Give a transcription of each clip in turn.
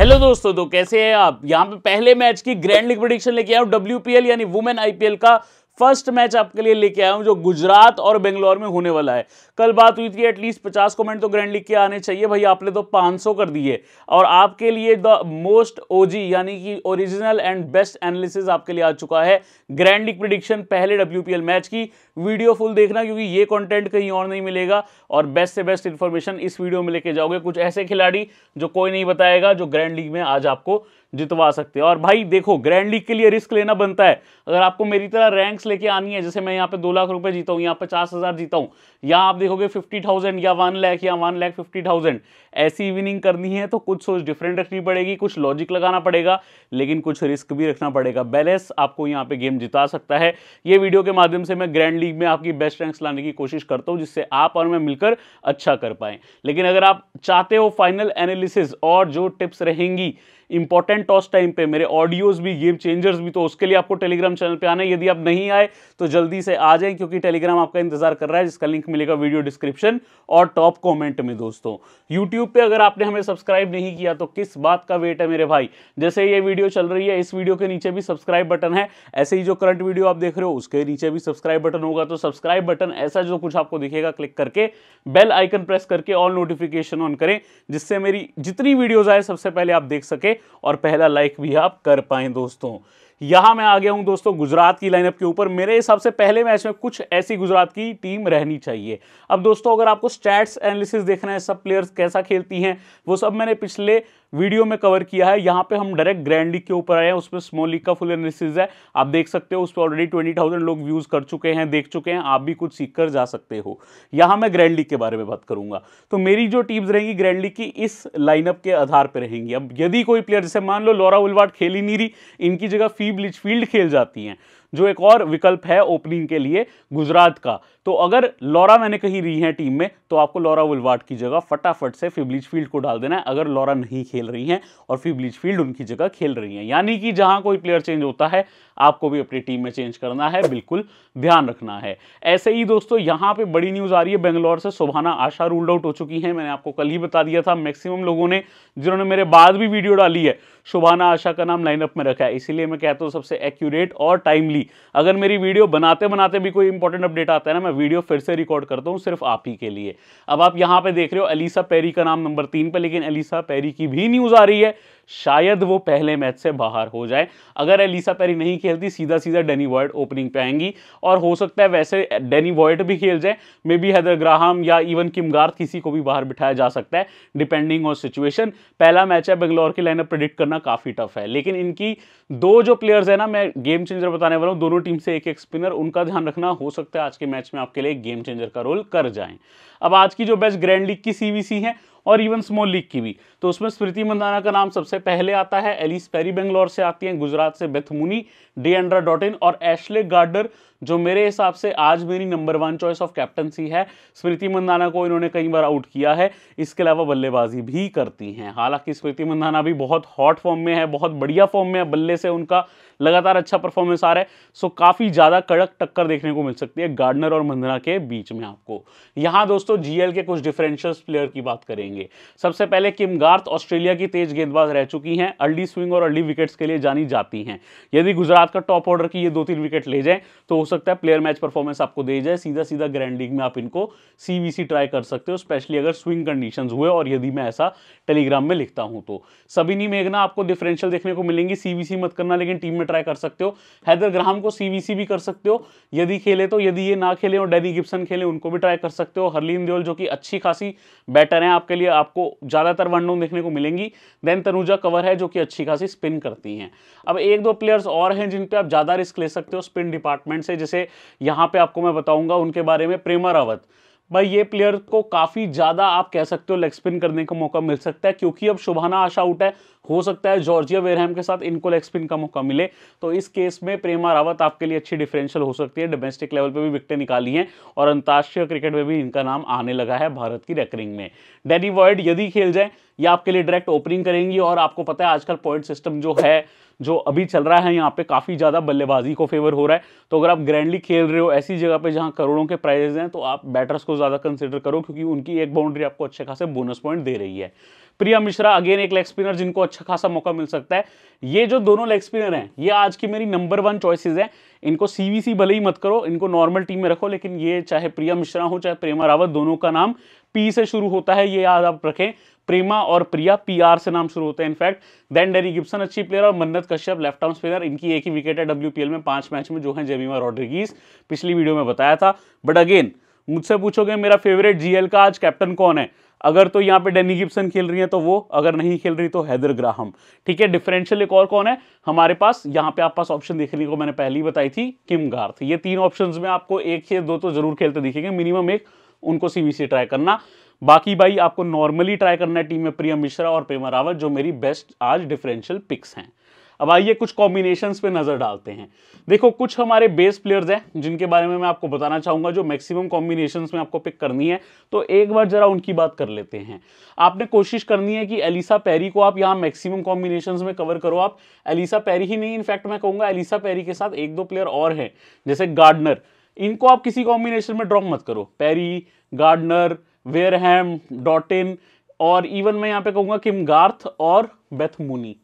Hello दोस्तों, तो कैसे हैं आप। यहाँ पे पहले मैच की ग्रैंड लीग प्रेडिक्शन लेके आया हूँ। WPL यानी वुमेन IPL का फर्स्ट मैच आपके लिए लेके आया हूं जो गुजरात और बेंगलोर में होने वाला है। कल बात हुई थी एटलीस्ट 50 कमेंट तो ग्रैंड लीग के आने चाहिए भाई, आपने तो 500 कर दिए। और आपके लिए द मोस्ट ओजी यानी कि ओरिजिनल एंड बेस्ट एनालिसिस आपके लिए आ चुका है। ग्रैंड लीग प्रेडिक्शन पहले WPL मैच की वीडियो फुल देखना, क्योंकि ये कंटेंट कहीं और नहीं मिलेगा और बेस्ट से बेस्ट इंफॉर्मेशन इस वीडियो में लेके जाओगे। कुछ ऐसे खिलाड़ी जो कोई नहीं बताएगा, जो ग्रैंड लीग में आज आपको जितवा सकते हैं। और भाई देखो, ग्रैंड लीग के लिए रिस्क लेना बनता है। अगर आपको मेरी तरह रैंक्स लेके आनी है, जैसे मैं यहाँ पे 2 लाख रुपए जीता हूँ, यहाँ 50,000 जीता हूँ, यहाँ आप देखोगे 50,000 या 1 लाख या 1,50,000, ऐसी विनिंग करनी है तो कुछ सोच डिफरेंट रखनी पड़ेगी, कुछ लॉजिक लगाना पड़ेगा, लेकिन कुछ रिस्क भी रखना पड़ेगा। बैलेंस आपको यहाँ पे गेम जिता सकता है। ये वीडियो के माध्यम से मैं ग्रैंड लीग में आपकी बेस्ट रैंक्स लाने की कोशिश करता हूँ, जिससे आप और मैं मिलकर अच्छा कर पाए। लेकिन अगर आप चाहते हो फाइनल एनालिसिस और जो टिप्स रहेंगी इंपॉर्टेंट टॉस टाइम पे, मेरे ऑडियोज भी, गेम चेंजर्स भी, तो उसके लिए आपको टेलीग्राम चैनल पे आना है। यदि आप नहीं आए तो जल्दी से आ जाएं, क्योंकि टेलीग्राम आपका इंतजार कर रहा है, जिसका लिंक मिलेगा वीडियो डिस्क्रिप्शन और टॉप कमेंट में। दोस्तों यूट्यूब पे अगर आपने हमें सब्सक्राइब नहीं किया तो किस बात का वेट है मेरे भाई। जैसे ये वीडियो चल रही है, इस वीडियो के नीचे भी सब्सक्राइब बटन है, ऐसे ही जो करंट वीडियो आप देख रहे हो उसके नीचे भी सब्सक्राइब बटन होगा। तो सब्सक्राइब बटन ऐसा जो कुछ आपको दिखेगा, क्लिक करके बेल आइकन प्रेस करके ऑल नोटिफिकेशन ऑन करें, जिससे मेरी जितनी वीडियोज आए सबसे पहले आप देख सके और पहला लाइक भी आप कर पाएं। दोस्तों यहां मैं आ गया हूं दोस्तों गुजरात की लाइनअप के ऊपर। मेरे हिसाब से पहले मैच में कुछ ऐसी गुजरात की टीम रहनी चाहिए। अब दोस्तों अगर आपको स्टैट्स एनालिसिस देखना है, सब प्लेयर्स कैसा खेलती हैं, वो सब मैंने पिछले वीडियो में कवर किया है। यहाँ पे हम डायरेक्ट ग्रैंड लीग के ऊपर आए हैं, उसमें स्मॉल लीग का फुल एनालिसिस है, आप देख सकते हो। उस पर ऑलरेडी 20,000 लोग व्यूज कर चुके हैं, देख चुके हैं, आप भी कुछ सीख कर जा सकते हो। यहाँ मैं ग्रैंड लीग के बारे में बात करूंगा। तो मेरी जो टीम्स रहेंगी ग्रैंड लीग की, इस लाइनअप के आधार पर रहेंगी। अब यदि कोई प्लेयर, जैसे मान लो लॉरा वुलवार्ड खेल ही नहीं रही, इनकी जगह फी लिचफील्ड खेल जाती हैं, जो एक और विकल्प है ओपनिंग के लिए गुजरात का। तो अगर लॉरा मैंने कहीं रही है टीम में, तो आपको लॉरा वुलवार्ड की जगह फटाफट से फिब लिचफील्ड को डाल देना है, अगर लॉरा नहीं खेल रही हैं और फिब लिचफील्ड उनकी जगह खेल रही हैं। यानी कि जहां कोई प्लेयर चेंज होता है, आपको भी अपनी टीम में चेंज करना है, बिल्कुल ध्यान रखना है। ऐसे ही दोस्तों यहां पे बड़ी न्यूज आ रही है, बेंगलोर से शोभाना आशा रूल्ड आउट हो चुकी है। मैंने आपको कल ही बता दिया था। मैक्सिमम लोगों ने, जिन्होंने मेरे बाद भी वीडियो डाली है, शोभाना आशा का नाम लाइनअप में रखा है। इसीलिए मैं कहता हूं सबसे एक्यूरेट और टाइमली, अगर मेरी वीडियो बनाते बनाते भी कोई इंपॉर्टेंट अपडेट आता है ना, मैं वीडियो फिर से रिकॉर्ड करता हूं सिर्फ आप ही के लिए। अब आप यहां पे देख रहे हो एलिसा पेरी का नाम नंबर 3 पे, लेकिन एलिसा पेरी की भी न्यूज आ रही है, शायद वो पहले मैच से बाहर हो जाए। अगर एलिसा पेरी नहीं खेलती, सीधा सीधा डैनी वॉयड ओपनिंग पे आएंगी, और हो सकता है वैसे डैनी वॉयड भी खेल जाए, मे बी हेदर ग्राहम या इवन किम गार्थ, किसी को भी बाहर बिठाया जा सकता है डिपेंडिंग ऑन सिचुएशन। पहला मैच है, बेंगलोर की लाइनअप प्रेडिक्ट करना काफी टफ है, लेकिन इनकी दो जो प्लेयर्स है ना, मैं गेम चेंजर बताने वाला हूं, दोनों टीम से एक एक स्पिनर, उनका ध्यान रखना। हो सकता है आज के मैच में आपके लिए गेम चेंजर का रोल कर जाएं। अब आज की जो बेस्ट ग्रैंड लीग की CVC है और इवन स्मॉल लीग की भी, तो उसमें स्मृति मंदाना का नाम सबसे पहले आता है। एलिस पेरी बेंगलोर से आती हैं, गुजरात से बेथ मूनी, डिएंड्रा डॉटिन और एशले गार्डनर, जो मेरे हिसाब से आज मेरी नंबर 1 चॉइस ऑफ कैप्टनसी है। स्मृति मंदाना को इन्होंने कई बार आउट किया है, इसके अलावा बल्लेबाजी भी करती हैं। हालांकि स्मृति मंदाना भी बहुत हॉट फॉर्म में है, बहुत बढ़िया फॉर्म में है, बल्ले से उनका लगातार अच्छा परफॉर्मेंस आ रहा है। सो काफी ज्यादा कड़क टक्कर देखने को मिल सकती है गार्डनर और मंदाना के बीच में आपको। यहां दोस्तों GL के कुछ डिफरेंशियल प्लेयर की बात करेंगे। सबसे पहले किम गार्थ, ऑस्ट्रेलिया की तेज गेंदबाज रह चुकी हैं, अर्ली स्विंग और अर्ली विकेट्स के लिए जानी जाती हैं। यदि गुजरात का टॉप ऑर्डर की ये 2-3 विकेट ले जाए, तो हो सकता है प्लेयर मैच परफॉर्मेंस आपको दे जाए। सीधा सीधा ग्रैंड लीग में आप इनको CVC ट्राई कर सकते हो, स्पेशली अगर स्विंग कंडीशंस हुए और यदि मैं ऐसा टेलीग्राम में लिखता हूं तो। सबिनी मेघना आपको डिफरेंशियल देखने को मिलेंगी, CVC मत करना, लेकिन टीम में ट्राई कर सकते हो। हैदर ग्राहम को CVC भी कर सकते हो यदि खेले तो, यदि ये ना खेले और डैनी गिब्सन खेले उनको भी ट्राई कर सकते हो। हरलीन देओल जो कि अच्छी खासी बैटर है आपके लिए, आपको ज्यादातर वन डाउन देखने को मिलेंगी। देन तनुजा कंवर है जो कि अच्छी खासी स्पिन करती हैं। अब 1-2 प्लेयर्स और हैं जिन पे आप ज्यादा रिस्क ले सकते हो स्पिन डिपार्टमेंट से, जैसे यहां पे आपको मैं बताऊंगा उनके बारे में। प्रेमा रावत भाई, ये प्लेयर को काफी ज्यादा आप कह सकते हो लेग स्पिन करने का मौका मिल सकता है, क्योंकि अब शोभाना आशा आउट है। हो सकता है जॉर्जिया वेरहैम के साथ इनको लेग स्पिन का मौका मिले, तो इस केस में प्रेमा रावत आपके लिए अच्छी डिफरेंशियल हो सकती है। डोमेस्टिक लेवल पे भी विकेटें निकाली हैं और अंतर्राष्ट्रीय क्रिकेट में भी इनका नाम आने लगा है भारत की रैंकिंग में। डैनी वॉयड यदि खेल जाए, या आपके लिए डायरेक्ट ओपनिंग करेंगी, और आपको पता है आजकल पॉइंट सिस्टम जो है, जो अभी चल रहा है, यहाँ पे काफी ज्यादा बल्लेबाजी को फेवर हो रहा है। तो अगर आप ग्रैंडली खेल रहे हो ऐसी जगह पे जहां करोड़ों के प्राइजेस हैं, तो आप बैटर्स को ज्यादा कंसीडर करो, क्योंकि उनकी एक बाउंड्री आपको अच्छे खासे बोनस पॉइंट दे रही है। प्रिया मिश्रा अगेन एक लेग स्पिनर जिनको अच्छा खासा मौका मिल सकता है। ये जो दोनों लेग स्पिनर हैं ये आज की मेरी नंबर 1 चॉइसेस हैं। इनको सीवीसी भले ही मत करो, इनको नॉर्मल टीम में रखो, लेकिन ये चाहे प्रिया मिश्रा हो चाहे प्रेमा रावत, दोनों का नाम पी से शुरू होता है, ये याद आप रखें। प्रेमा और प्रिया पीआर से नाम शुरू होते हैं इनफैक्ट। देन डेरी गिब्सन अच्छी प्लेयर और मन्नत कश्यप लेफ्ट आर्म स्पिनर, इनकी एक ही विकेट है डब्ल्यूपीएल में 5 मैच में, जो है जेमिमा रॉड्रिगीज, पिछली वीडियो में बताया था। बट अगेन मुझसे पूछोगे मेरा फेवरेट जीएल का आज कैप्टन कौन है, अगर तो यहाँ पे डेनी गिब्सन खेल रही है तो वो, अगर नहीं खेल रही तो हेदर ग्राहम। ठीक है, डिफरेंशियल एक और कौन है हमारे पास, यहाँ पे आप पास ऑप्शन देखने को मैंने पहले ही बताई थी, किम गार्थ। ये 3 ऑप्शंस में आपको 1 या 2 तो जरूर खेलते दिखेंगे, मिनिमम 1 उनको सीवीसी ट्राई करना। बाकी भाई आपको नॉर्मली ट्राई करना है टीम में प्रिया मिश्रा और प्रेमा रावत, जो मेरी बेस्ट आज डिफरेंशियल पिक्स हैं। अब आइए कुछ कॉम्बिनेशंस पे नजर डालते हैं। देखो कुछ हमारे बेस प्लेयर्स हैं जिनके बारे में मैं आपको बताना चाहूंगा, जो मैक्सिमम कॉम्बिनेशंस में आपको पिक करनी है, तो एक बार जरा उनकी बात कर लेते हैं। आपने कोशिश करनी है कि एलिसा पेरी को आप यहाँ मैक्सिमम कॉम्बिनेशंस में कवर करो। आप एलिसा पेरी ही नहीं, इनफैक्ट मैं कहूंगा एलिसा पेरी के साथ 1-2 प्लेयर और हैं, जैसे गार्डनर, इनको आप किसी कॉम्बिनेशन में ड्रॉप मत करो। पेरी, गार्डनर, वेयरहैम, डॉटिन, और इवन मैं यहाँ पे कहूंगा किम गार्थ और बेथ मूनी,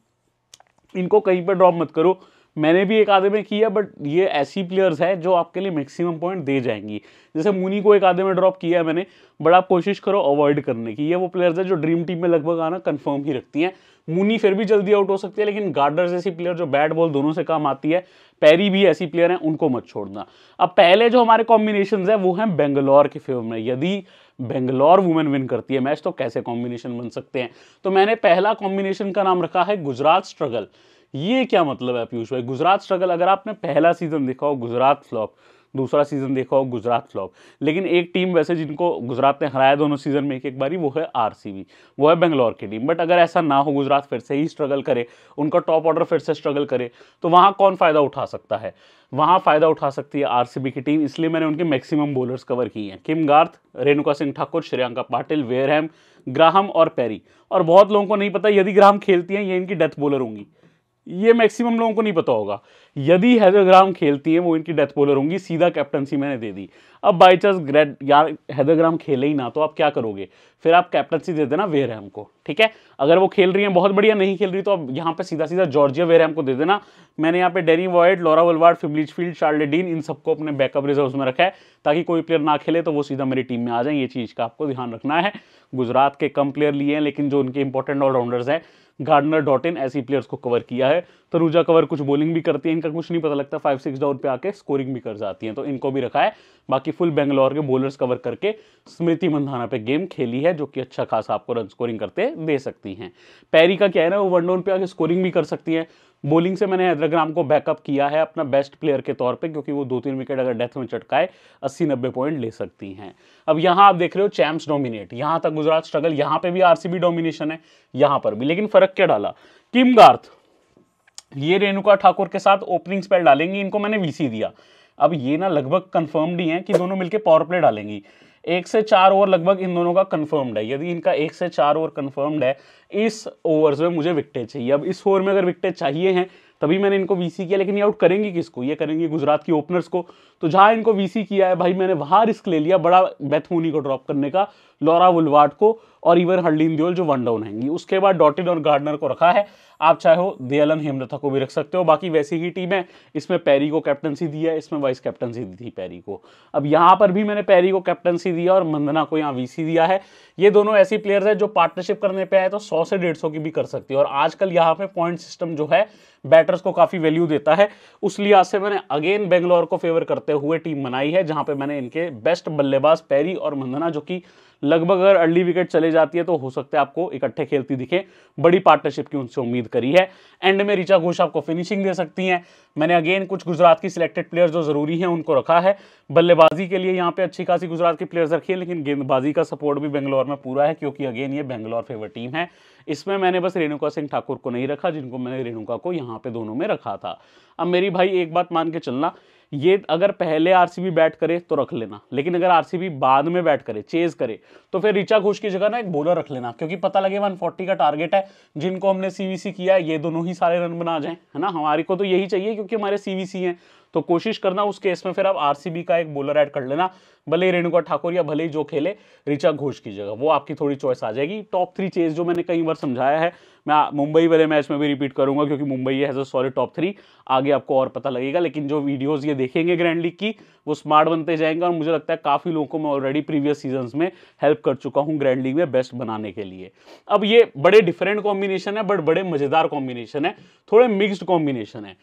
इनको कहीं पर ड्रॉप मत करो। मैंने भी एक आधे में किया, बट ये ऐसी प्लेयर्स है जो आपके लिए मैक्सिमम पॉइंट दे जाएंगी। जैसे मूनी को एक आधे में ड्रॉप किया है मैंने, बट आप कोशिश करो अवॉइड करने की। ये वो प्लेयर्स है जो ड्रीम टीम में लगभग आना कंफर्म ही रखती हैं। मूनी फिर भी जल्दी आउट हो सकती है, लेकिन गार्डनर जैसी प्लेयर जो बैट बॉल दोनों से काम आती है, पेरी भी ऐसी प्लेयर है, उनको मत छोड़ना। अब पहले जो हमारे कॉम्बिनेशन है वो हैं बेंगलोर के फेवर में। यदि बेंगलोर वुमेन विन करती है मैच तो कैसे कॉम्बिनेशन बन सकते हैं, तो मैंने पहला कॉम्बिनेशन का नाम रखा है गुजरात स्ट्रगल। ये क्या मतलब है पीयूष भाई, गुजरात स्ट्रगल? अगर आपने पहला सीजन देखा हो गुजरात फ्लॉप, दूसरा सीजन देखा हो गुजरात फ्लॉप, लेकिन एक टीम वैसे जिनको गुजरात ने हराया दोनों सीजन में एक बारी, वो है आरसीबी, वो है बेंगलोर की टीम। बट अगर ऐसा ना हो, गुजरात फिर से ही स्ट्रगल करे, उनका टॉप ऑर्डर फिर से स्ट्रगल करे, तो वहां कौन फायदा उठा सकता है? वहां फायदा उठा सकती है आरसीबी की टीम। इसलिए मैंने उनके मैक्सिमम बॉलर्स कवर किए हैं, Kim Garth, Renuka Singh Thakur, Shreyanka Patil, Wareham, Graham और पेरी। और बहुत लोगों को नहीं पता यदि ग्राहम खेलती हैं ये इनकी डेथ बॉलर होंगी, ये मैक्सिमम लोगों को नहीं पता होगा। यदि हेदर ग्राहम खेलती हैं वो इनकी डेथ बॉलर होंगी, सीधा कैप्टनसी मैंने दे दी। अब बाई चांस यार हेदर ग्राहम खेले ही ना, तो आप क्या करोगे? फिर आप कैप्टनसी दे देना वेयरहैम को। ठीक है, अगर वो खेल रही हैं बहुत बढ़िया, नहीं खेल रही तो अब यहाँ पे सीधा सीधा जॉर्जिया वेयरहैम को दे देना। मैंने यहाँ पे डेनी वॉयड, लॉरा वुलवार्ड, फिब्लिचफील्ड, चार्ली डीन, इन सबको अपने बैकअप रिजर्व्स में रखा है, ताकि कोई प्लेयर ना खेले तो वो सीधा मेरी टीम में आ जाए। ये चीज़ का आपको ध्यान रखना है। गुजरात के कम प्लेयर लिए हैं, लेकिन जो उनके इंपॉर्टेंट ऑलराउंडर्स हैं, गार्डनर, डॉटिन, ऐसी प्लेयर्स को कवर किया है। तनुजा कवर कुछ बॉलिंग भी करती है, इनका कुछ नहीं पता लगता, 5-6 डाउन पे आके स्कोरिंग भी कर जाती हैं, तो इनको भी रखा है। बाकी फुल बेंगलोर के बॉलर्स कवर करके स्मृति मंधाना पे गेम खेली है, जो कि अच्छा खासा आपको रन स्कोरिंग करते दे सकती हैं। पेरी का क्या है ना, वो 1 डाउन पे आके स्कोरिंग भी कर सकती है। बॉलिंग से मैंने हेदर ग्राहम को बैकअप किया है अपना बेस्ट प्लेयर के तौर पे, क्योंकि वो 2-3 विकेट अगर डेथ में चटकाए 80-90 पॉइंट ले सकती हैं। अब यहाँ आप देख रहे हो चैंप्स डोमिनेट, यहाँ तक गुजरात स्ट्रगल, यहाँ पे भी आरसीबी डोमिनेशन है, यहाँ पर भी। लेकिन फर्क क्या डाला? किम गार्थ ये रेणुका ठाकुर के साथ ओपनिंग स्पेल डालेंगी, इनको मैंने वीसी दिया। अब ये ना लगभग कंफर्म्ड ही है कि दोनों मिलकर पावर प्ले डालेंगी। 1 से 4 ओवर लगभग इन दोनों का कंफर्म्ड है। यदि इनका 1 से 4 ओवर कंफर्म्ड है, इस ओवर्स में मुझे विकेट चाहिए। अब इस ओवर में अगर विकेट चाहिए हैं तभी मैंने इनको वीसी किया, लेकिन ये आउट करेंगी किसको? ये करेंगी गुजरात की ओपनर्स को। तो जहां इनको वीसी किया है भाई, मैंने वहां रिस्क ले लिया बड़ा बेथ मूनी को ड्रॉप करने का, लॉरा वुलवार्ड को और इवन हरलीन दियोल जो 1 डाउन हैंगी। उसके बाद डॉटिन और गार्डनर को रखा है। आप चाहो दयालन हेमलता को भी रख सकते हो। बाकी वैसी ही टीम है, इसमें पेरी को कैप्टनसी दी है, इसमें वाइस कैप्टनसी दी थी पेरी को। अब यहाँ पर भी मैंने पेरी को कैप्टनसी दिया और मंदना को यहाँ वीसी दिया है। ये दोनों ऐसी प्लेयर्स हैं जो पार्टनरशिप करने पे आए तो 100 से 150 की भी कर सकती है। और आजकल यहाँ पे पॉइंट सिस्टम जो है बैटर्स को काफी वैल्यू देता है, उस लिहाज से मैंने अगेन बेंगलोर को फेवर करते हुए टीम बनाई है, जहां पे मैंने इनके बेस्ट बल्लेबाज पेरी और मंदना, जो कि लगभग अगर अर्ली विकेट चले जाती है तो हो सकता है आपको इकट्ठे खेलती दिखे, बड़ी पार्टनरशिप की उनसे उम्मीद करी है। एंड में ऋचा घोष आपको फिनिशिंग दे सकती हैं। मैंने अगेन कुछ गुजरात की सिलेक्टेड प्लेयर्स जो जरूरी हैं उनको रखा है। बल्लेबाजी के लिए यहाँ पे अच्छी खासी गुजरात की प्लेयर्स रखी है, लेकिन गेंदबाजी का सपोर्ट भी बेंगलोर में पूरा है, क्योंकि अगेन ये बेंगलोर फेवर टीम है। इसमें मैंने बस रेणुका सिंह ठाकुर को नहीं रखा, जिनको मैंने रेणुका को यहाँ पे दोनों में रखा था। अब मेरी भाई एक बात मान के चलना, ये अगर पहले आरसीबी बैट करे तो रख लेना, लेकिन अगर आरसीबी बाद में बैट करे, चेज करे, तो फिर ऋचा घोष की जगह ना एक बॉलर रख लेना, क्योंकि पता लगे 140 का टारगेट है, जिनको हमने सीवीसी किया है ये दोनों ही सारे रन बना जाएं, है ना। हमारे को तो यही चाहिए क्योंकि हमारे सीवीसी हैं, तो कोशिश करना उस केस में फिर आप आरसीबी का एक बॉलर ऐड कर लेना, भले ही रेणुका ठाकुर या भले ही जो खेले ऋचा घोष की जगह, वो आपकी थोड़ी चॉइस आ जाएगी। टॉप 3 चेज जो मैंने कई बार समझाया है, मैं मुंबई वाले मैच में भी रिपीट करूंगा क्योंकि Mumbai has a solid top 3, आगे आपको और पता लगेगा। लेकिन जो वीडियोस ये देखेंगे ग्रैंड लीग की, वो स्मार्ट बनते जाएंगे और मुझे लगता है काफी लोगों को मैं ऑलरेडी प्रीवियस सीजन्स में हेल्प कर चुका हूं ग्रैंड लीग में बेस्ट बनाने के लिए। अब ये बड़े डिफरेंट कॉम्बिनेशन है बट बड़े मजेदार कॉम्बिनेशन है, थोड़े मिक्स्ड कॉम्बिनेशन है।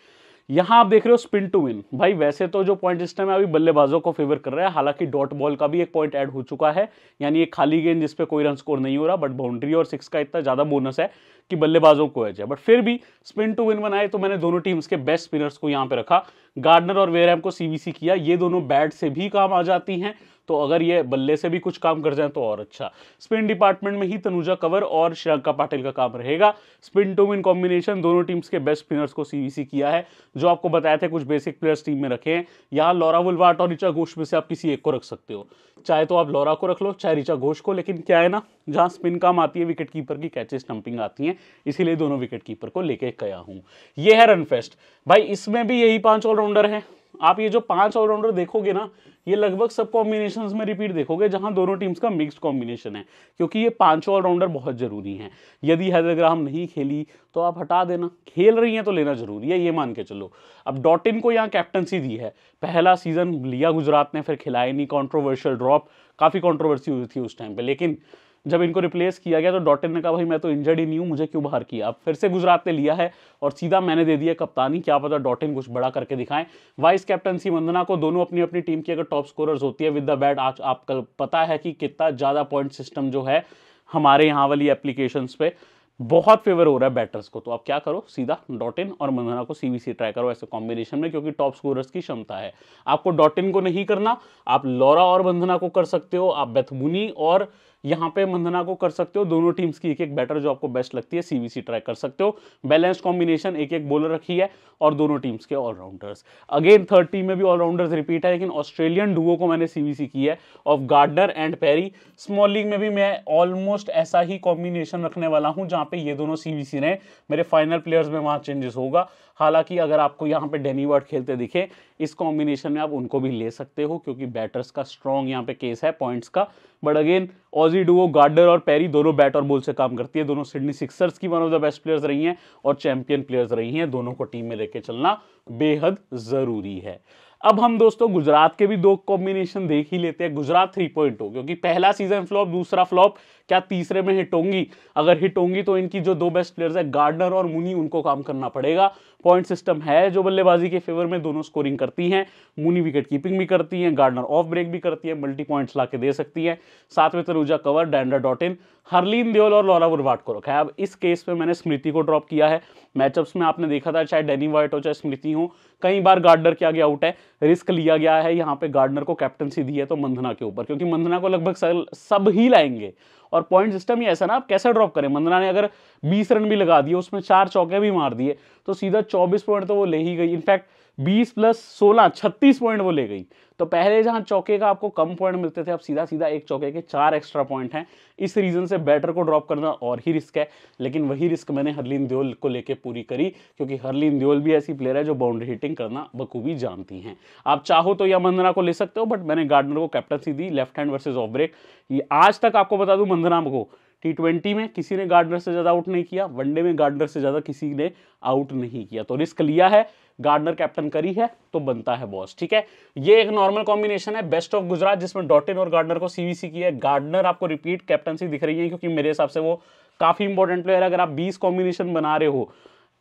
यहां आप देख रहे हो स्पिन टू विन, भाई वैसे तो जो पॉइंट सिस्टम है अभी बल्लेबाजों को फेवर कर रहा है, हालांकि डॉट बॉल का भी एक पॉइंट ऐड हो चुका है, यानी एक खाली गेंद जिसपे कोई रन स्कोर नहीं हो रहा, बट बाउंड्री और 6 का इतना ज्यादा बोनस है कि बल्लेबाजों को एज है। बट फिर भी स्पिन टू विन बनाए तो मैंने दोनों टीम्स के बेस्ट स्पिनर्स को यहां पे रखा, गार्डनर और वेरहैम को सीवीसी किया। ये दोनों बैट से भी काम आ जाती हैं, तो अगर ये बल्ले से भी कुछ काम कर जाए तो और अच्छा। स्पिन डिपार्टमेंट में ही तनुजा कंवर और श्रेयंका पाटिल का काम रहेगा। स्पिन टू विन कॉम्बिनेशन, दोनों टीम्स के बेस्ट स्पिनर्स को सीवीसी किया है, जो आपको बताया था कुछ बेसिक प्लेयर्स टीम में रखे हैं। यहाँ लॉरा वुलवार्ट और ऋचा घोष में से आप किसी एक को रख सकते हो, चाहे तो आप लॉरा को रख लो चाहे ऋचा घोष को, लेकिन क्या है ना, जहां स्पिन काम आती है विकेट कीपर की कैचेस स्टंपिंग आती है, इसीलिए दोनों विकेट कीपर को लेके गया हूं। ये है रनफेस्ट भाई, इसमें भी यही 5 ऑलराउंडर हैं। आप ये जो 5 ऑलराउंडर देखोगे ना, ये लगभग सब कॉम्बिनेशंस में रिपीट देखोगे जहां दोनों टीम्स का मिक्स्ड कॉम्बिनेशन है, क्योंकि ये 5 ऑलराउंडर बहुत जरूरी हैं। यदि हेदर ग्राहम नहीं खेली तो आप हटा देना, खेल रही हैं तो लेना जरूरी है, ये मान के चलो। अब डॉटिन को यहाँ कैप्टनसी दी है, पहला सीजन लिया गुजरात ने, फिर खिलाए नहीं, कंट्रोवर्शियल ड्रॉप, काफी कंट्रोवर्सी हुई थी उस टाइम पे, लेकिन जब इनको रिप्लेस किया गया तो डॉटिन ने कहा भाई मैं तो इंजर्ड ही नहीं हूं, मुझे क्यों बाहर किया। अब फिर से गुजरात ने लिया है और सीधा मैंने दे दिया कप्तानी, क्या पता डॉटिन कुछ बड़ा करके दिखाएं। वाइस कैप्टनसी वंदना को, दोनों अपनी अपनी टीम की अगर टॉप स्कोरर्स होती है विद द बैट। आज आपको पता है कि कितना ज्यादा पॉइंट सिस्टम जो है हमारे यहाँ वाली एप्लीकेशंस पे बहुत फेवर हो रहा है बैटर्स को, तो आप क्या करो, सीधा डॉटिन और मंदना को सीवीसी ट्राई करो ऐसे कॉम्बिनेशन में, क्योंकि टॉप स्कोरर्स की क्षमता है। आपको डॉटिन को नहीं करना, आप लॉरा और मंदना को कर सकते हो, आप बेथमुनी और यहाँ पे मंदना को कर सकते हो, दोनों टीम्स की एक एक बैटर जो आपको बेस्ट लगती है सीवीसी ट्राई कर सकते हो। बैलेंस्ड कॉम्बिनेशन, एक एक बॉलर रखी है और दोनों टीम्स के ऑलराउंडर्स। अगेन थर्ड टीम में भी ऑलराउंडर्स रिपीट है, लेकिन ऑस्ट्रेलियन डुओ को मैंने सीवीसी की है of Gardner and Perry. Small league में भी मैं ऑलमोस्ट ऐसा ही कॉम्बिनेशन रखने वाला हूं जहां पे ये दोनों सीवीसी रहे। मेरे फाइनल प्लेयर्स में वहां चेंजेस होगा, हालांकि अगर आपको यहाँ पे डेनी वार्ड खेलते दिखे इस कॉम्बिनेशन में आप उनको भी ले सकते हो, क्योंकि बैटर्स का स्ट्रॉन्ग यहाँ पे केस है पॉइंट्स का। But again Aussie duo Gardner और पेरी दोनों बैट और बॉल से काम करती है, दोनों सिडनी सिक्सर्स की one of the best players रही हैं और चैंपियन प्लेयर्स रही हैं, दोनों को टीम में लेके चलना बेहद जरूरी है। अब हम दोस्तों गुजरात के भी 2 कॉम्बिनेशन देख ही लेते हैं। गुजरात 3.0, क्योंकि पहला सीजन फ्लॉप, दूसरा फ्लॉप, क्या तीसरे में हिट होंगी? अगर हिट होंगी तो इनकी जो 2 बेस्ट प्लेयर्स है गार्डनर और मुनी, उनको काम करना पड़ेगा। पॉइंट सिस्टम है जो बल्लेबाजी के फेवर में, दोनों स्कोरिंग करती हैं, मुनी विकेट कीपिंग भी करती हैं, गार्डनर ऑफ ब्रेक भी करती है, मल्टी पॉइंट्स ला के दे सकती है। साथ में तनुजा कंवर, डैंड्रा डॉटिन, हरलीन देओल और लॉरा वुलवार्ट को रखा है। अब इस केस में मैंने स्मृति को ड्रॉप किया है। मैचअप्स में आपने देखा था, चाहे डेनी वाइट हो चाहे स्मृति हो, कई बार गार्डनर के आगे आउट है, रिस्क लिया गया है। यहाँ पे गार्डनर को कैप्टनसी दी है तो मंदना के ऊपर, क्योंकि मंदना को लगभग सब ही लाएंगे और पॉइंट सिस्टम ही ऐसा ना, आप कैसे ड्रॉप करें। मंदना ने अगर 20 रन भी लगा दिए, उसमें 4 चौके भी मार दिए, तो सीधा 24 पॉइंट तो वो ले ही गई। इनफैक्ट 20 + 16 36 पॉइंट वो ले गई। तो पहले जहां चौके का आपको कम पॉइंट मिलते थे, अब सीधा सीधा एक चौके के 4 एक्स्ट्रा पॉइंट हैं। इस रीजन से बैटर को ड्रॉप करना और ही रिस्क है, लेकिन वही रिस्क मैंने हरलीन देओल को लेके पूरी करी, क्योंकि हरलीन देओल भी ऐसी प्लेयर है जो बाउंड्री हिटिंग करना बखूबी जानती हैं। आप चाहो तो या मंदना को ले सकते हो, बट मैंने गार्डनर को कैप्टनसी दी, left hand versus off break. ये आज तक आपको बता दूं, मंदना को T20 में किसी ने गार्डनर से ज्यादा आउट नहीं किया, वनडे में गार्डनर से ज्यादा किसी ने आउट नहीं किया, तो रिस्क लिया है, गार्डनर कैप्टन करी है तो बनता है बॉस। ठीक है, ये एक नॉर्मल कॉम्बिनेशन है बेस्ट ऑफ गुजरात, जिसमें डॉटिन और गार्डनर को सीवीसी की है। गार्डनर आपको रिपीट कैप्टनसी दिख रही है, क्योंकि मेरे हिसाब से वो काफी इंपॉर्टेंट प्लेयर है। अगर आप 20 कॉम्बिनेशन बना रहे हो,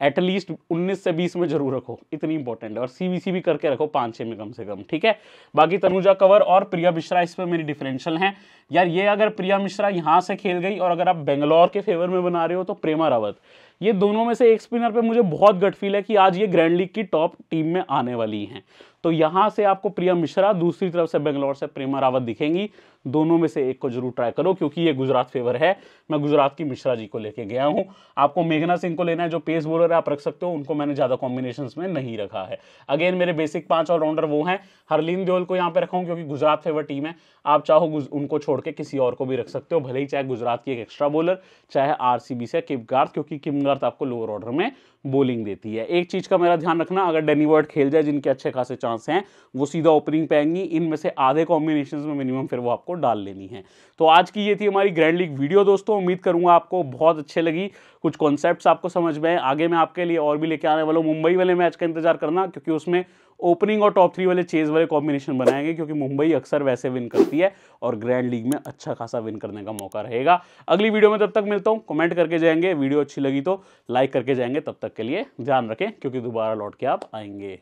एटलीस्ट 19 से 20 में जरूर रखो, इतनी इंपॉर्टेंट है, और सीवीसी भी करके रखो 5-6 में कम से कम। ठीक है, बाकी तनुजा कंवर और प्रिया मिश्रा इस पर मेरी डिफरेंशियल हैं यार। ये अगर प्रिया मिश्रा यहां से खेल गई और अगर आप बेंगलोर के फेवर में बना रहे हो तो प्रेमा रावत, ये दोनों में से एक स्पिनर पे मुझे बहुत गट फील है कि आज ये ग्रैंड लीग की टॉप टीम में आने वाली हैं। तो यहाँ से आपको प्रिया मिश्रा, दूसरी तरफ से बेंगलोर से प्रेमा रावत दिखेंगी। दोनों में से एक को जरूर ट्राई करो, क्योंकि ये गुजरात फेवर है। मैं गुजरात की मिश्रा जी को लेके गया हूँ। आपको मेघना सिंह को लेना है, जो पेस बॉलर है, आप रख सकते हो। उनको मैंने ज्यादा कॉम्बिनेशंस में नहीं रखा है। अगेन मेरे बेसिक 5 ऑलराउंडर वो हैं। हरलीन देओल को यहाँ पे रखा हूँ क्योंकि गुजरात फेवर टीम है। आप चाहो उनको छोड़ के किसी और को भी रख सकते हो, भले ही चाहे गुजरात की एक एक्स्ट्रा बॉलर, चाहे आरसीबी से किम गार्थ, क्योंकि किम गार्थ आपको लोअर ऑर्डर में बॉलिंग देती है। एक चीज का मेरा ध्यान रखना, अगर डैनी वर्ड खेल जाए, जिनके अच्छे खासे चांस हैं, वो सीधा ओपनिंग पे आएंगी। इनमें से आधे कॉम्बिनेशंस में मिनिमम फिर वो आपको डाल लेनी है। तो आज की ये थी हमारी ग्रैंड लीग वीडियो दोस्तों। उम्मीद करूंगा आपको बहुत अच्छे लगी, कुछ कॉन्सेप्ट्स आपको समझ में आए। आगे मैं आपके लिए और भी लेके आने वाला हूं। मुंबई वाले मैच का इंतजार करना, क्योंकि उसमें ओपनिंग और टॉप 3 वाले चेज वाले कॉम्बिनेशन बनाएंगे, क्योंकि मुंबई अक्सर वैसे विन करती है और ग्रैंड लीग में अच्छा खासा विन करने का मौका रहेगा। अगली वीडियो में तब तक मिलता हूं। कमेंट करके जाएंगे, वीडियो अच्छी लगी तो लाइक करके जाएंगे। तब तक के लिए ध्यान रखें, क्योंकि दोबारा लौट के आप आएंगे।